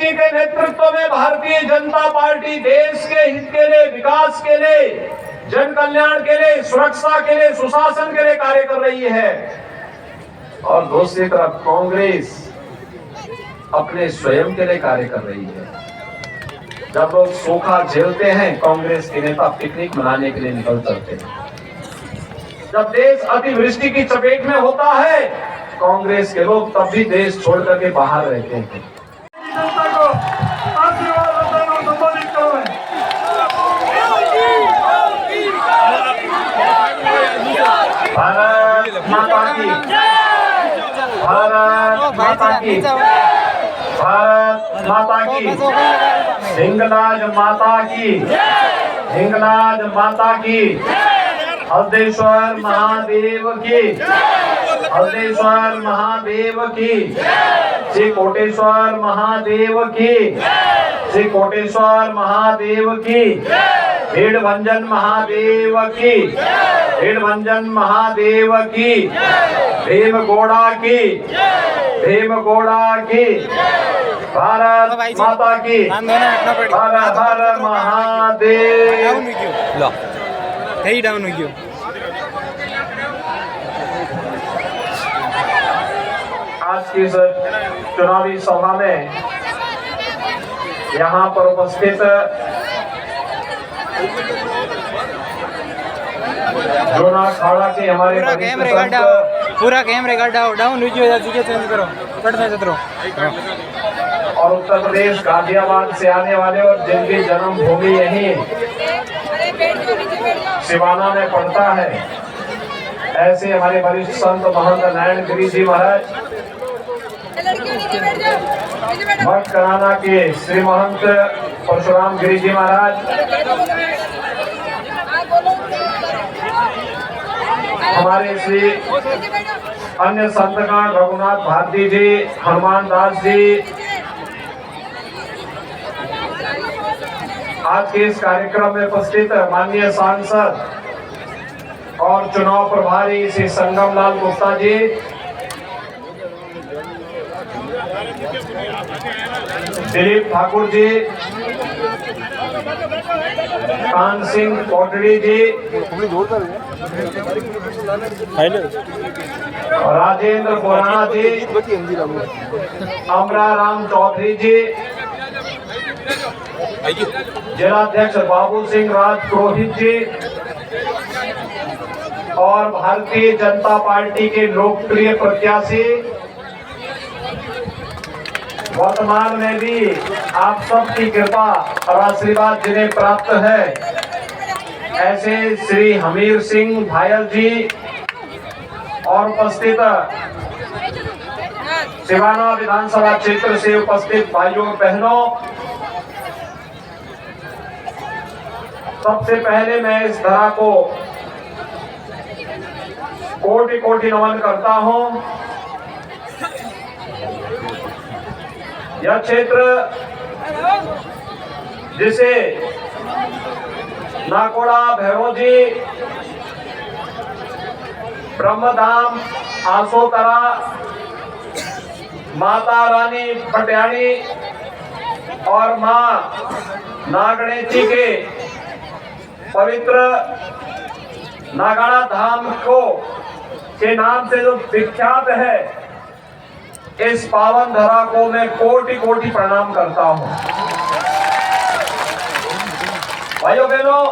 जी के नेतृत्व में भारतीय जनता पार्टी देश के हित के लिए, विकास के लिए, जन कल्याण के लिए, सुरक्षा के लिए, सुशासन के लिए कार्य कर रही है। और दूसरी तरफ कांग्रेस अपने स्वयं के लिए कार्य कर रही है। जब लोग सूखा झेलते हैं, कांग्रेस के नेता पिकनिक मनाने के लिए निकल चलते हैं। जब देश अतिवृष्टि की चपेट में होता है, कांग्रेस के लोग तब भी देश छोड़ करके बाहर रहते हैं। जनता को आशीर्वाद और संबोधित करो। भारत माता की, भारत माता की, भारत माता की, हिंगलाज माता की, हिंगलाज माता की, हल्देश्वर महादेव की, हल्देश्वर महादेव की, श्री कोटेश्वर महादेव की, श्री कोटेश्वर महादेव की, भीड़भंजन महादेव की, भीड़भंजन महादेव की, भीमगोड़ा की, भीमगोड़ा की, भारत माता की, हर हर महादेव। डाउन हो गयो। आज की इस चुनावी सभा में यहाँ पर उपस्थित जोना खाड़ा के हमारे पूरा कैमरे डाउन वीडियो चेंज करो, कटना चतरो। और उत्तर प्रदेश गाजियाबाद से आने वाले और जिनकी जन्मभूमि यही सिवाना में पड़ता है, ऐसे हमारे वरिष्ठ संत महंत नारायण गिरी जी महाराज, भक्त कराना के श्री महंत परशुराम गिरी जी महाराज, हमारे श्री अन्य संतगण रघुनाथ भारती जी, हनुमान दास जी, आज के इस कार्यक्रम में उपस्थित माननीय सांसद और चुनाव प्रभारी श्री संगम लाल गुप्ता जी, दिलीप ठाकुर जी, कान सिंह कोटड़ी जी, राजेंद्र बोराना जी, अमरा राम चौधरी जी, जिलाध्यक्ष बाबू सिंह राज पुरोहित जी और भारतीय जनता पार्टी के लोकप्रिय प्रत्याशी, वर्तमान में भी आप सबकी कृपा और आशीर्वाद जिन्हें प्राप्त है, ऐसे श्री हमीर सिंह भायल जी और उपस्थित सिवाना विधानसभा क्षेत्र से उपस्थित भाइयों बहनों, सबसे पहले मैं इस धरा को कोटि कोटि नमन करता हूं। यह क्षेत्र जिसे नाकोड़ा भैरोजी, ब्रह्मधाम, आसोतरा, माता रानी पटियाणी और मां नागणेची के पवित्र नागाड़ा धाम को के नाम से जो विख्यात है, इस पावन धरा को मैं कोटि कोटि प्रणाम करता हूं। भाइयों बहनों,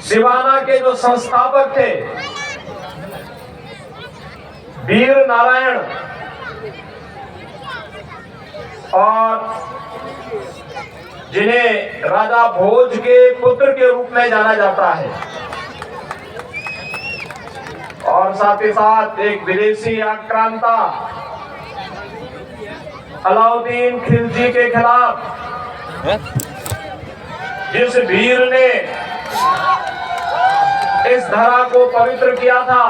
सिवाना के जो संस्थापक थे वीर नारायण और जिन्हें राजा भोज के पुत्र के रूप में जाना जाता है, और साथ ही साथ एक विदेशी आक्रांता अलाउद्दीन खिलजी के खिलाफ जिस वीर ने इस धरा को पवित्र किया था,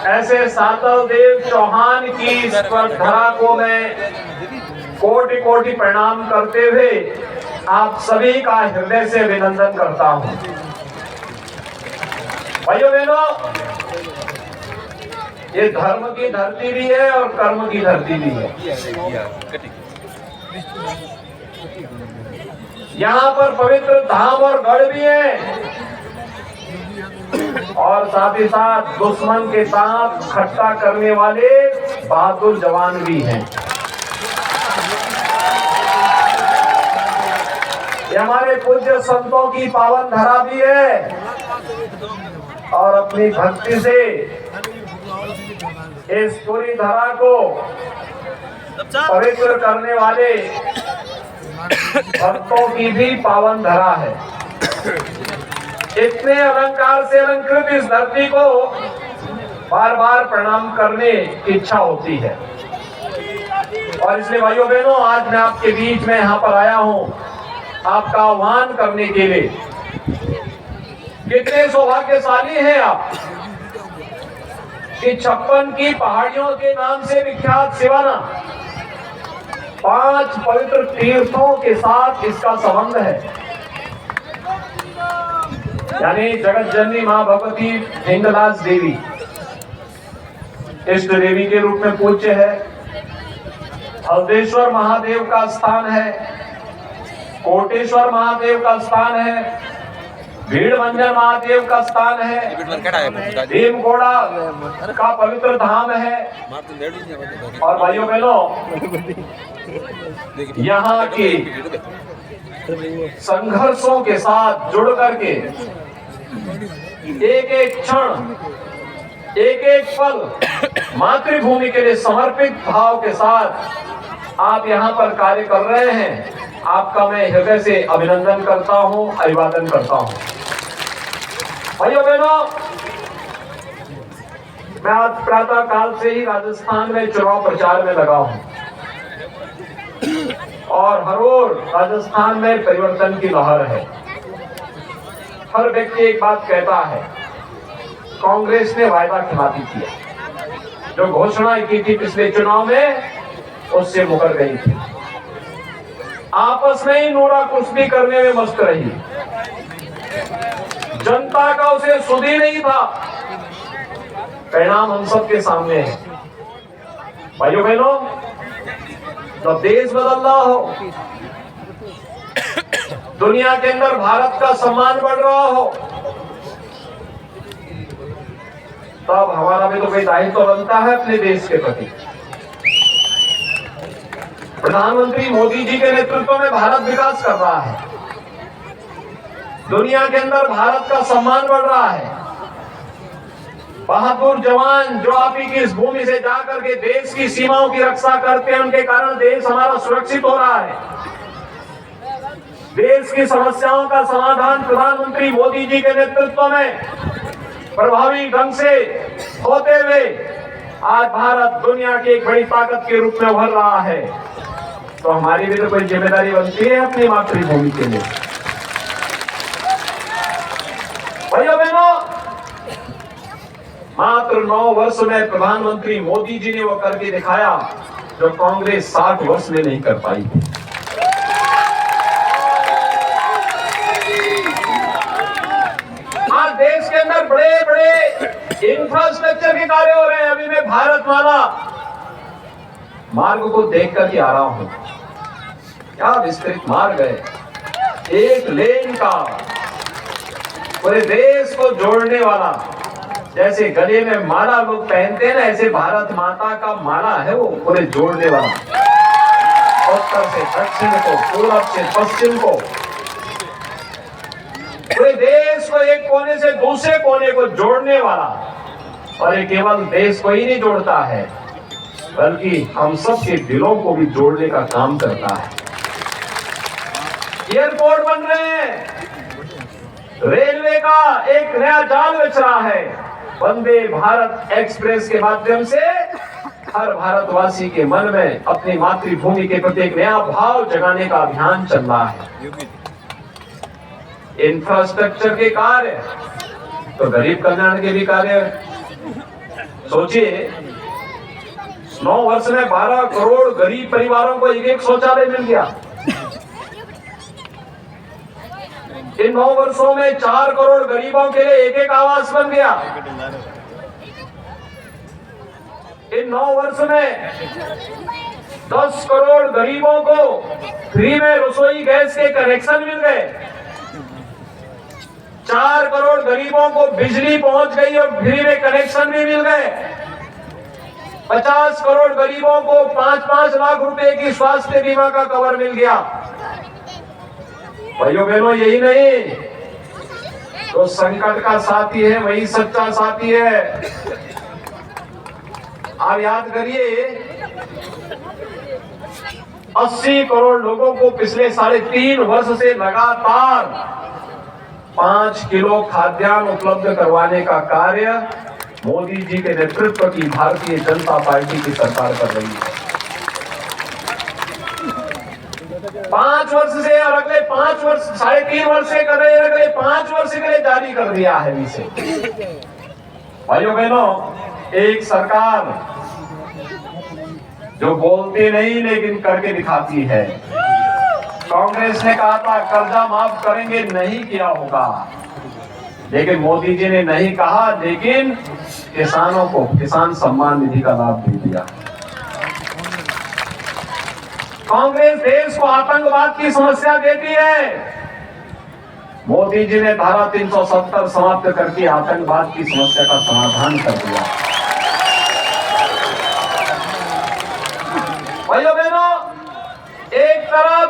ऐसे सातल देव चौहान की इस धरा को मैं कोटि कोटि प्रणाम करते हुए आप सभी का हृदय से अभिनंदन करता हूं। भाइयों बहनों, ये धर्म की धरती भी है और कर्म की धरती भी है। यहाँ पर पवित्र धाम और गढ़ भी है और साथ ही साथ दुश्मन के साथ खट्टा करने वाले बहादुर जवान भी हैं। ये हमारे पूज्य संतों की पावन धरा भी है और अपनी भक्ति से इस पूरी धरा को पवित्र करने वाले भक्तों की भी पावन धरा है। इतने अलंकार से अलंकृत इस धरती को बार बार प्रणाम करने की इच्छा होती है और इसलिए भाइयों बहनों, आज मैं आपके बीच में यहाँ पर आया हूँ आपका आह्वान करने के लिए। कितने सौभाग्यशाली हैं आप कि 56 की पहाड़ियों के नाम से विख्यात सिवाना 5 पवित्र तीर्थों के साथ इसका संबंध है। यानी जगत जननी मां भगवती हिंगलाज देवी इष्ट देवी के रूप में पूज्य है। हल्देश्वर महादेव का स्थान है, कोटेश्वर महादेव का स्थान है, भीड़भंजन महादेव का स्थान है, भीमगोड़ा का पवित्र धाम है। और भाइयों बहनों, यहाँ के संघर्षों के साथ जुड़ करके एक एक क्षण, एक एक पल मातृभूमि के लिए समर्पित भाव के साथ आप यहाँ पर कार्य कर रहे हैं। आपका मैं हृदय से अभिनंदन करता हूँ, अभिवादन करता हूँ। भाइयों बहनों, मैं आज प्रातः काल से ही राजस्थान में चुनाव प्रचार में लगा हूँ और हर ओर राजस्थान में परिवर्तन की लहर है। हर व्यक्ति एक बात कहता है, कांग्रेस ने वायदा खिलाफी किया, जो घोषणा की थी पिछले चुनाव में उससे मुकर गई थी। आपस में ही नोरा कुश्ती करने में मस्त रही। जनता का उसे सुध ही नहीं था। परिणाम हम सबके सामने है। भाइयों बहनों, जब देश बदल रहा हो, दुनिया के अंदर भारत का सम्मान बढ़ रहा हो, तब हमारा भी तो कोई दायित्व बनता है अपने देश के प्रति। प्रधानमंत्री मोदी जी के नेतृत्व में भारत विकास कर रहा है। दुनिया के अंदर भारत का सम्मान बढ़ रहा है। बहादुर जवान जो आप ही की इस भूमि से जाकर के देश की सीमाओं की रक्षा करते हैं, उनके कारण देश हमारा सुरक्षित हो रहा है। देश की समस्याओं का समाधान प्रधानमंत्री मोदी जी के नेतृत्व में प्रभावी ढंग से होते हुए आज भारत दुनिया की एक बड़ी ताकत के रूप में उभर रहा है। तो हमारी भी तो कोई जिम्मेदारी बनती है अपनी मातृभूमि के लिए। भाइयों बहनों, मात्र 9 वर्ष में प्रधानमंत्री मोदी जी ने वो करके दिखाया जो कांग्रेस 60 वर्ष में नहीं कर पाई। आज देश के अंदर बड़े बड़े इंफ्रास्ट्रक्चर के कार्य हो रहे हैं। अभी मैं भारतमाला मार्ग को देख करके आ रहा हूं। क्या विस्तृत मार्ग है, एक लेन का, पूरे देश को जोड़ने वाला। जैसे गले में माला लोग पहनते हैं ना, ऐसे भारत माता का माला है वो पूरे जोड़ने वाला। उत्तर से दक्षिण को, पूर्व से पश्चिम को, पूरे देश को एक कोने से दूसरे कोने को जोड़ने वाला। और ये केवल देश को ही नहीं जोड़ता है, बल्कि हम सब के दिलों को भी जोड़ने का काम करता है। एयरपोर्ट बन रहे हैं, रेलवे का एक नया जाल बिछ रहा है। वंदे भारत एक्सप्रेस के माध्यम से हर भारतवासी के मन में अपनी मातृभूमि के प्रति एक नया भाव जगाने का अभियान चल रहा है। इंफ्रास्ट्रक्चर के कार्य तो गरीब कल्याण के भी कार्य। सोचिए, 9 वर्ष में 12 करोड़ गरीब परिवारों को एक शौचालय मिल गया। इन 9 वर्षों में 4 करोड़ गरीबों के लिए एक आवास बन गया। इन 9 वर्ष में 10 करोड़ गरीबों को फ्री में रसोई गैस के कनेक्शन मिल गए, 4 करोड़ गरीबों को बिजली पहुंच गई और फ्री में कनेक्शन भी मिल गए, 50 करोड़ गरीबों को 5-5 लाख रुपए की स्वास्थ्य बीमा का कवर मिल गया। भाइयों बहनों, यही नहीं, तो संकट का साथी है वही सच्चा साथी है। आप याद करिए, 80 करोड़ लोगों को पिछले 3.5 वर्ष से लगातार 5 किलो खाद्यान्न उपलब्ध करवाने का कार्य मोदी जी के नेतृत्व की भारतीय जनता पार्टी की सरकार कर रही है। 5 वर्ष से और अगले 5 वर्ष, 3.5 वर्ष से कर रहे हैं, अगले 5 वर्ष के लिए जारी कर दिया है इसे। भाइयों बहनों, एक सरकार जो बोलती नहीं लेकिन करके दिखाती है। कांग्रेस ने कहा था कर्जा माफ करेंगे, नहीं किया होगा, लेकिन मोदी जी ने नहीं कहा, लेकिन किसानों को किसान सम्मान निधि का लाभ दे दिया। कांग्रेस देश को आतंकवाद की समस्या देती है, मोदी जी ने धारा 370 समाप्त करके आतंकवाद की समस्या का समाधान कर दिया। भाइयों बहनों, एक तरफ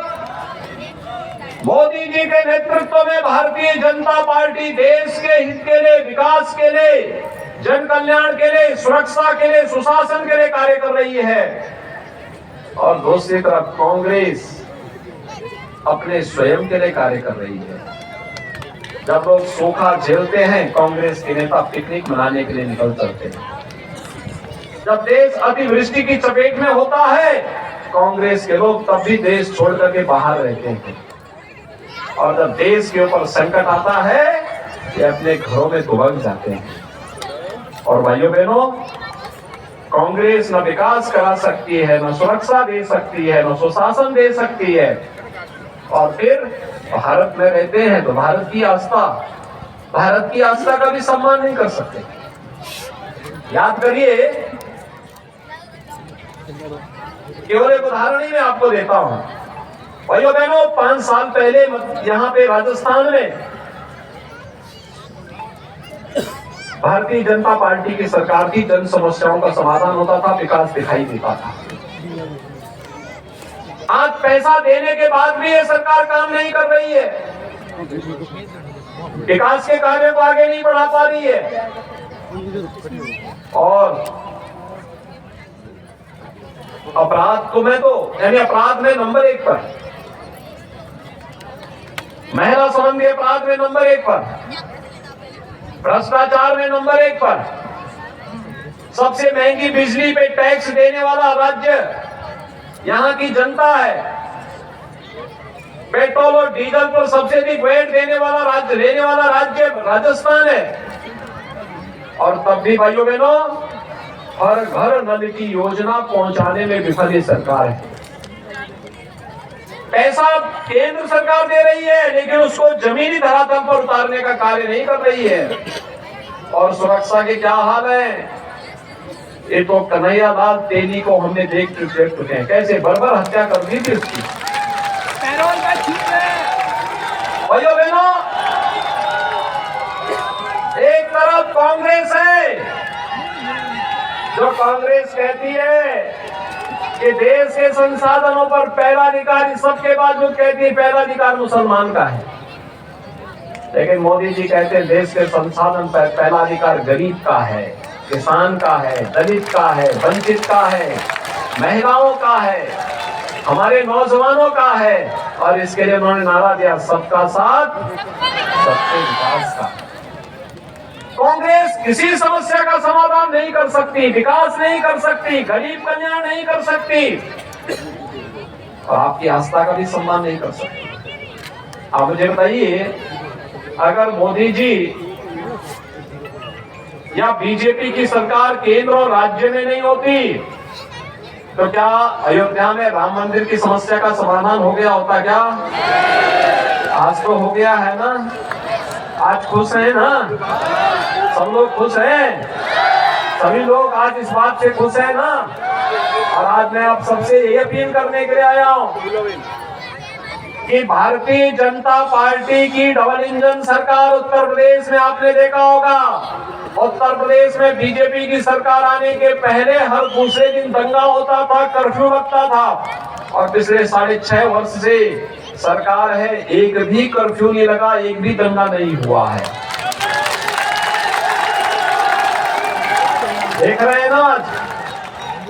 मोदी जी के नेतृत्व में भारतीय जनता पार्टी देश के हित के लिए, विकास के लिए, जन कल्याण के लिए, सुरक्षा के लिए, सुशासन के लिए कार्य कर रही है, और दूसरी तरफ कांग्रेस अपने स्वयं के लिए कार्य कर रही है। जब लोग सूखा झेलते हैं, कांग्रेस के नेता पिकनिक मनाने के लिए निकल चलते हैं। जब देश अतिवृष्टि की चपेट में होता है, कांग्रेस के लोग तब भी देश छोड़ करके बाहर रहते हैं, और जब देश के ऊपर संकट आता है, ये अपने घरों में दुबक जाते हैं। और भाइयों बहनों, कांग्रेस न विकास करा सकती है, न सुरक्षा दे सकती है, न सुशासन दे सकती है, और फिर भारत में रहते हैं तो भारत की आस्था का भी सम्मान नहीं कर सकते। याद करिए, केवल एक उदाहरण ही मैं आपको देता हूं। भाइयों बहनों, 5 साल पहले यहाँ पे राजस्थान में भारतीय जनता पार्टी की सरकार की, जन समस्याओं का समाधान होता था, विकास दिखाई देता था। आज पैसा देने के बाद भी ये सरकार काम नहीं कर रही है, विकास के कार्य को आगे नहीं बढ़ा पा रही है, और अपराध में नंबर 1 पर, महिला संबंधी अपराध में नंबर 1 पर, भ्रष्टाचार में नंबर 1 पर, सबसे महंगी बिजली पे टैक्स देने वाला राज्य यहाँ की जनता है, पेट्रोल और डीजल पर सबसे अधिक वैट देने वाला राज्य राजस्थान है। और तब भी भाइयों बहनों, हर घर नल की योजना पहुंचाने में विफल ये सरकार है। पैसा केंद्र सरकार दे रही है, लेकिन उसको जमीनी धरातल पर उतारने का कार्य नहीं कर रही है। और सुरक्षा के क्या हाल है, ये तो कन्हैया लाल तेली को हमने देख चुके हैं, कैसे बर्बर हत्या कर दी थी उसकी। भाइयों बहनों, एक तरफ कांग्रेस है जो कांग्रेस कहती है कि देश के संसाधनों पर पहला अधिकार, सबके बावजूद कहती है पहला अधिकार मुसलमान का है, लेकिन मोदी जी कहते हैं देश के संसाधन पर पहला अधिकार गरीब का है, किसान का है, दलित का है, वंचित का है, महिलाओं का है, हमारे नौजवानों का है। और इसके लिए उन्होंने नारा दिया सबका साथ सबके विकास का। कांग्रेस किसी समस्या का समाधान नहीं कर सकती, विकास नहीं कर सकती, गरीब कल्याण नहीं कर सकती, और आपकी आस्था का भी सम्मान नहीं कर सकती। आप मुझे बताइए, अगर मोदी जी या बीजेपी की सरकार केंद्र और राज्य में नहीं होती, तो क्या अयोध्या में राम मंदिर की समस्या का समाधान हो गया होता क्या? आज तो हो गया है ना, आज खुश हैं ना, सब लोग खुश हैं, सभी लोग आज इस बात से खुश हैं ना। और आज मैं आप सबसे ये अपील करने के लिए आया हूं कि भारतीय जनता पार्टी की डबल इंजन सरकार उत्तर प्रदेश में आपने देखा होगा। उत्तर प्रदेश में बीजेपी की सरकार आने के पहले हर दूसरे दिन दंगा होता था, कर्फ्यू लगता था, और पिछले 6.5 वर्ष से सरकार है, एक भी कर्फ्यू नहीं लगा, एक भी दंगा नहीं हुआ है। देख रहे हैं ना आज।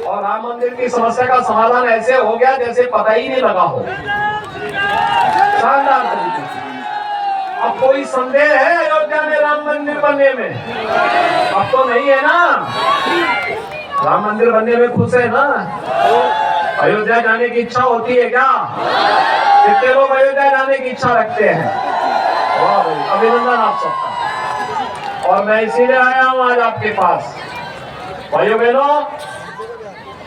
और राम मंदिर की समस्या का समाधान ऐसे हो गया जैसे पता ही नहीं लगा हो, शानदार तरीके से। अब कोई संदेह है अयोध्या में राम मंदिर बनने में? अब तो नहीं है ना। राम मंदिर बनने में खुश है ना? अयोध्या जाने की इच्छा होती है क्या? कितने लोग अयोध्या जाने की इच्छा रखते हैं? वाह भाई, अभिनंदन आप सबका। और मैं इसीलिए आया हूं आज आपके पास। भाइयों बहनों,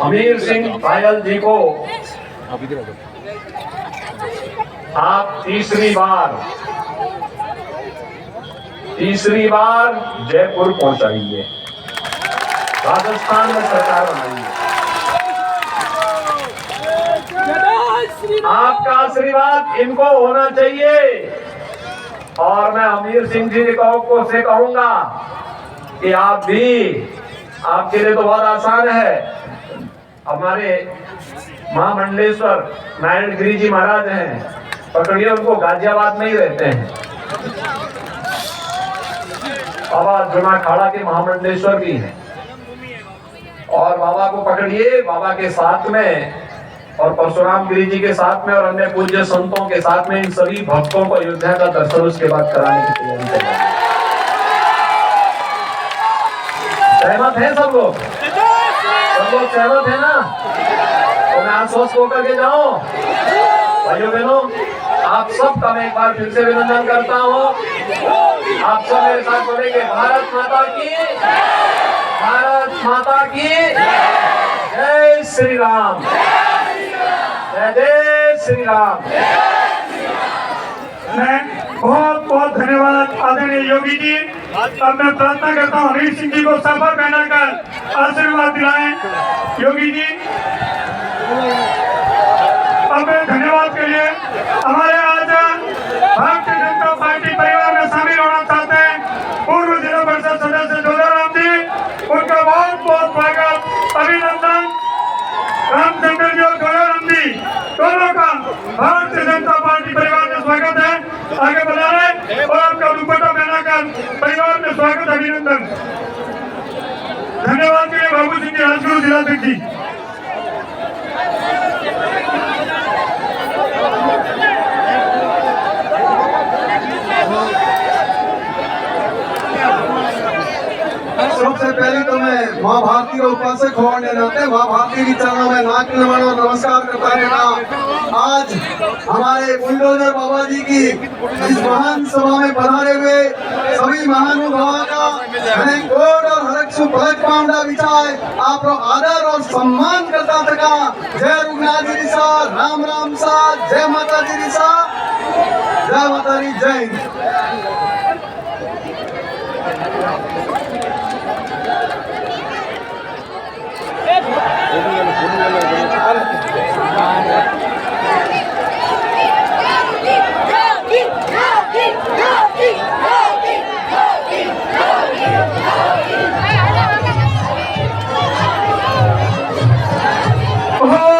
हमीर सिंह भायल जी को आप तीसरी बार जयपुर पहुंचाइए, राजस्थान में सरकार बनाइए। आपका आशीर्वाद इनको होना चाहिए। और मैं हमीर सिंह जी को से कहूंगा कि आप भी, आपके लिए तो बहुत आसान है। हमारे महामंडलेश्वर नारायण गिरी जी महाराज हैं, पकड़िए उनको, गाजियाबाद में ही रहते हैं। बाबा जुना खाड़ा के महामंडलेश्वर भी हैं। और बाबा को पकड़िए, बाबा के साथ में और परशुराम गिरी जी के साथ में और अन्य पूज्य संतों के साथ में इन सभी भक्तों को अयोध्या का दर्शन उसके बाद कराने की तैयारी कर रहे हैं। सहमत है सब लोग? सब लोग सहमत है ना? तो मैं आश्वस्त होकर के जाऊं। भाइयों बहनों, आप सबका मैं एक बार फिर से अभिनंदन करता हूं। आप सब मेरे साथ बोलेंगे, भारत माता की, भारत माता की जय श्री राम, जय जय श्री राम। मैं बहुत बहुत धन्यवाद आदरणीय योगी जी। अब मैं प्रार्थना करता हूँ हमीर सिंह जी को सफल पहनाकर आशीर्वाद दिलाएं। योगी जी, अब धन्यवाद के लिए हमारे आज भारतीय जनता पार्टी परिवार में शामिल होना चाहते हैं पूर्व जिला परिषद सदस्य जोधाराम जी, उनका बहुत बहुत स्वागत, अभिनंदन। रामचंद्र जी और जोधाराम जी दोनों का भारतीय जनता पार्टी परिवार में स्वागत है। आगे बढ़ा रहे और आपका दुपट्टा पहनाकर परिवार में स्वागत, अभिनंदन। धन्यवाद के लिए बाबू सिंह जी, राजगुरु जिलाध्यक्ष जी। सबसे पहले तो मैं माँ भारती का उपासक होने नाते माँ भारती की चरणों में नाक नमन और नमस्कार करता रहना। आज हमारे बुलडोजर बाबा जी की इस महान सभा में पधारे हुए सभी महानुभावों का हमें कोट और हरक्षु पलक पांडा बिछाए आप आदर और सम्मान करता थका। जय रघुनाथ जी रिसा, राम राम सा, जय माता जी रिसा, जय माता दी, जय हिंद। Oh